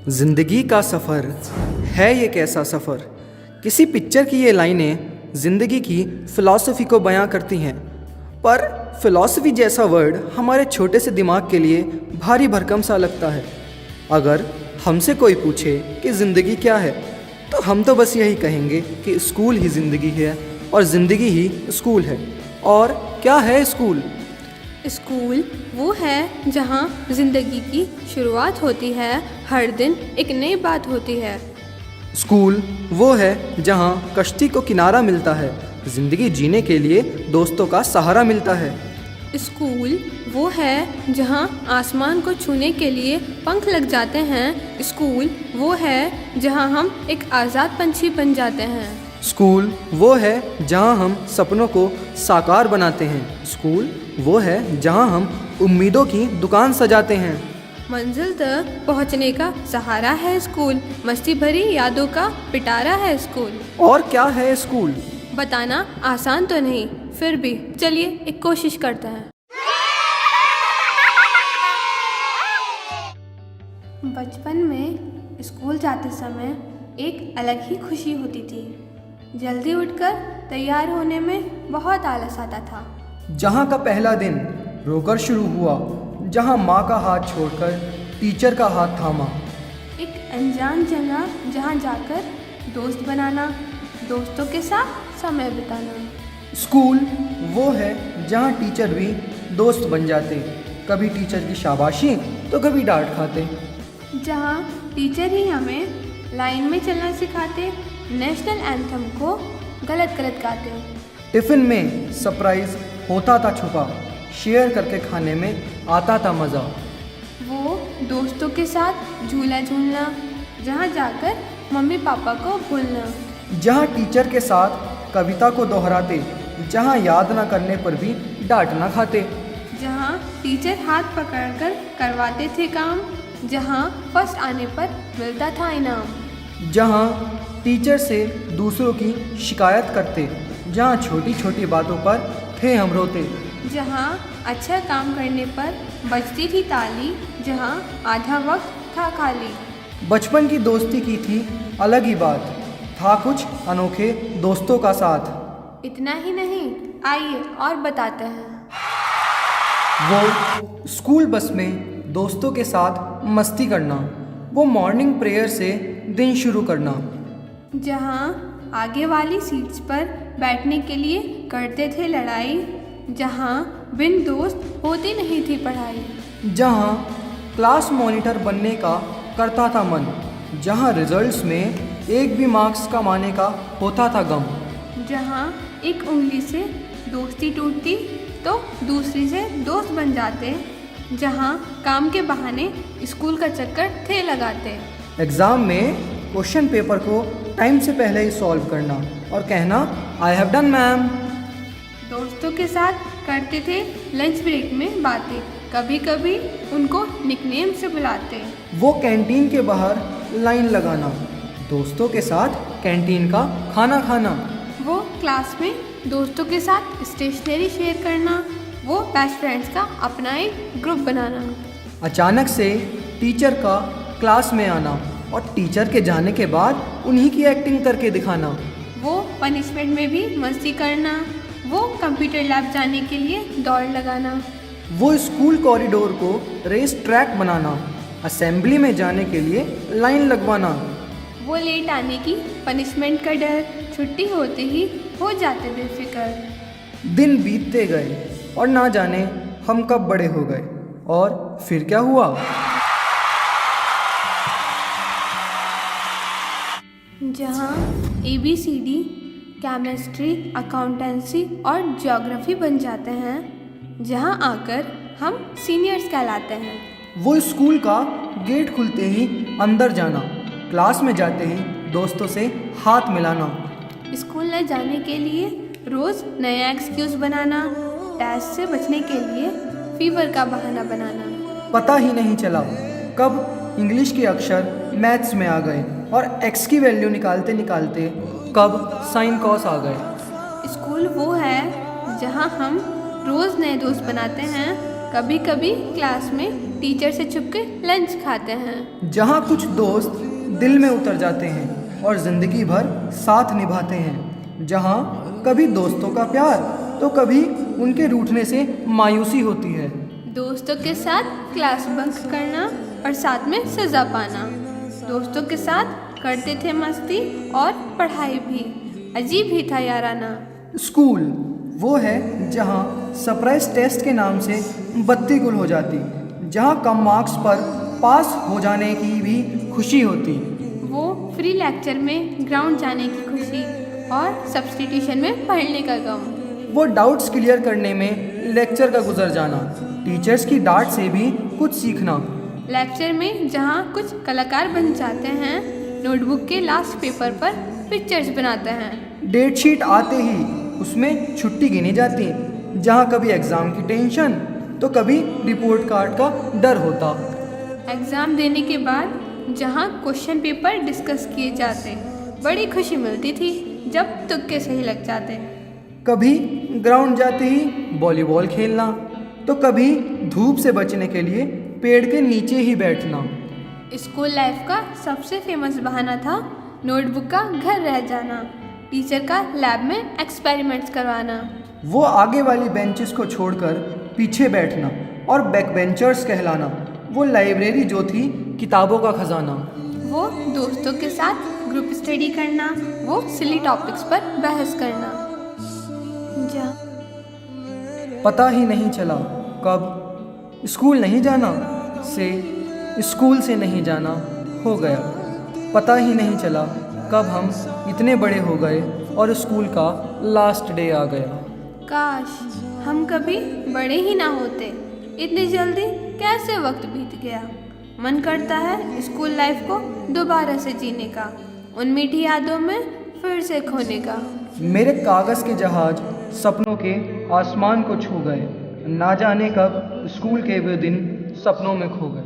जिंदगी का सफ़र है ये कैसा सफ़र। किसी पिक्चर की ये लाइनें ज़िंदगी की फ़िलॉसफी को बयां करती हैं, पर फ़िलॉसफी जैसा वर्ड हमारे छोटे से दिमाग के लिए भारी भरकम सा लगता है। अगर हमसे कोई पूछे कि ज़िंदगी क्या है, तो हम तो बस यही कहेंगे कि स्कूल ही ज़िंदगी है और ज़िंदगी ही स्कूल है। और क्या है स्कूल? स्कूल वो है जहाँ ज़िंदगी की शुरुआत होती है, हर दिन एक नई बात होती है। स्कूल वो है जहाँ कश्ती को किनारा मिलता है, ज़िंदगी जीने के लिए दोस्तों का सहारा मिलता है। स्कूल वो है जहाँ आसमान को छूने के लिए पंख लग जाते हैं। स्कूल वो है जहाँ हम एक आज़ाद पंछी बन जाते हैं। स्कूल वो है जहाँ हम सपनों को साकार बनाते हैं। स्कूल वो है जहाँ हम उम्मीदों की दुकान सजाते हैं। मंजिल तक पहुँचने का सहारा है स्कूल, मस्ती भरी यादों का पिटारा है स्कूल। और क्या है स्कूल? बताना आसान तो नहीं, फिर भी चलिए एक कोशिश करते हैं। बचपन में स्कूल जाते समय एक अलग ही खुशी होती थी। जल्दी उठकर तैयार होने में बहुत आलस आता था। जहाँ का पहला दिन रोकर शुरू हुआ, जहाँ माँ का हाथ छोड़कर टीचर का हाथ थामा। एक अनजान जगह जहाँ जाकर दोस्त बनाना, दोस्तों के साथ समय बिताना। स्कूल वो है जहाँ टीचर भी दोस्त बन जाते, कभी टीचर की शाबाशी तो कभी डांट खाते। जहाँ टीचर ही हमें लाइन में चलना सिखाते, नेशनल एंथम को गलत गलत गाते। टिफ़िन में सरप्राइज होता था छुपा, शेयर करके खाने में आता था मज़ा। वो दोस्तों के साथ झूला झूलना, जहाँ जाकर मम्मी पापा को भूलना। जहाँ टीचर के साथ कविता को दोहराते, जहाँ याद ना करने पर भी डांट ना खाते। जहाँ टीचर हाथ पकड़कर करवाते थे काम, जहाँ फर्स्ट आने पर मिलता था इनाम। जहाँ टीचर से दूसरों की शिकायत करते, जहाँ छोटी छोटी बातों पर थे हम रोते। जहाँ अच्छा काम करने पर बजती थी ताली, जहाँ आधा वक्त था खाली। बचपन की दोस्ती की थी अलग ही बात, था कुछ अनोखे दोस्तों का साथ। इतना ही नहीं, आइए और बताते हैं। वो स्कूल बस में दोस्तों के साथ मस्ती करना, वो मॉर्निंग प्रेयर से दिन शुरू करना। जहाँ आगे वाली सीट्स पर बैठने के लिए करते थे लड़ाई, जहाँ बिन दोस्त होती नहीं थी पढ़ाई। जहाँ क्लास मॉनिटर बनने का करता था मन, जहाँ रिजल्ट्स में एक भी मार्क्स कमाने का होता था गम। जहाँ एक उंगली से दोस्ती टूटती तो दूसरी से दोस्त बन जाते, जहाँ काम के बहाने स्कूल का चक्कर थे लगाते। एग्ज़ाम में क्वेश्चन पेपर को टाइम से पहले ही सॉल्व करना और कहना आई हैव डन मैम। दोस्तों के साथ करते थे लंच ब्रेक में बातें, कभी कभी उनको निकनेम से बुलाते। वो कैंटीन के बाहर लाइन लगाना, दोस्तों के साथ कैंटीन का खाना खाना। वो क्लास में दोस्तों के साथ स्टेशनरी शेयर करना, वो बेस्ट फ्रेंड्स का अपना एक ग्रुप बनाना। अचानक से टीचर का क्लास में आना और टीचर के जाने के बाद उन्हीं की एक्टिंग करके दिखाना। वो पनिशमेंट में भी मस्ती करना, वो कंप्यूटर लैब जाने के लिए दौड़ लगाना। वो स्कूल कॉरिडोर को रेस ट्रैक बनाना, असेंबली में जाने के लिए लाइन लगवाना। वो लेट आने की पनिशमेंट का डर, छुट्टी होते ही हो जाते बेफिक्र। दिन बीतते गए और ना जाने हम कब बड़े हो गए, और फिर क्या हुआ। जहाँ ABCD, केमिस्ट्री, अकाउंटेंसी और ज्योग्राफी बन जाते हैं, जहाँ आकर हम सीनियर्स कहलाते हैं। वो स्कूल का गेट खुलते ही अंदर जाना, क्लास में जाते ही दोस्तों से हाथ मिलाना। स्कूल न जाने के लिए रोज़ नया एक्सक्यूज़ बनाना, टेस्ट से बचने के लिए फीवर का बहाना बनाना। पता ही नहीं चला कब इंग्लिश के अक्षर मैथ्स में आ गए और एक्स की वैल्यू निकालते निकालते कब साइन कॉस आ गए। स्कूल वो है जहाँ हम रोज़ नए दोस्त बनाते हैं, कभी कभी क्लास में टीचर से छुप के लंच खाते हैं। जहाँ कुछ दोस्त दिल में उतर जाते हैं और ज़िंदगी भर साथ निभाते हैं। जहाँ कभी दोस्तों का प्यार तो कभी उनके रूठने से मायूसी होती है। दोस्तों के साथ क्लास बंक करना और साथ में सज़ा पाना। दोस्तों के साथ करते थे मस्ती और पढ़ाई भी। अजीब ही था याराना। स्कूल वो है जहाँ सरप्राइज टेस्ट के नाम से बत्ती गुल हो जाती, जहाँ कम मार्क्स पर पास हो जाने की भी खुशी होती, वो फ्री लेक्चर में ग्राउंड जाने की खुशी और सब्स्टिट्यूशन में पढ़ने का गम, वो डाउट्स क्लियर करने में लेक्चर का गुजर जाना, टीचर्स की डांट से भी कुछ सीखना। लेक्चर में जहाँ कुछ कलाकार बन जाते हैं, नोटबुक के लास्ट पेपर पर पिक्चर्स बनाते हैं। डेट शीट आते ही उसमें छुट्टी गिनी जाती, जहाँ कभी एग्ज़ाम की टेंशन तो कभी रिपोर्ट कार्ड का डर होता। एग्ज़ाम देने के बाद जहाँ क्वेश्चन पेपर डिस्कस किए जाते, बड़ी खुशी मिलती थी जब तुक्के सही लग जाते। कभी ग्राउंड जाते ही वॉलीबॉल खेलना तो कभी धूप से बचने के लिए पेड़ के नीचे ही बैठना। स्कूल लाइफ का सबसे फेमस बहाना था नोटबुक का घर रह जाना, टीचर का लैब में एक्सपेरिमेंट्स करवाना। वो आगे वाली बेंचेस को छोड़कर पीछे बैठना और बैक बेंचर्स कहलाना। वो लाइब्रेरी जो थी किताबों का खजाना। वो दोस्तों के साथ ग्रुप स्टडी करना, वो सिली टॉपिक्स पर बहस करना। जा पता ही नहीं चला कब स्कूल नहीं जाना से स्कूल से नहीं जाना हो गया। पता ही नहीं चला कब हम इतने बड़े हो गए और स्कूल का लास्ट डे आ गया। काश हम कभी बड़े ही ना होते, इतनी जल्दी कैसे वक्त बीत गया। मन करता है स्कूल लाइफ को दोबारा से जीने का, उन मीठी यादों में फिर से खोने का। मेरे कागज़ के जहाज सपनों के आसमान को छू गए, ना जाने कब स्कूल के वे दिन सपनों में खो गए।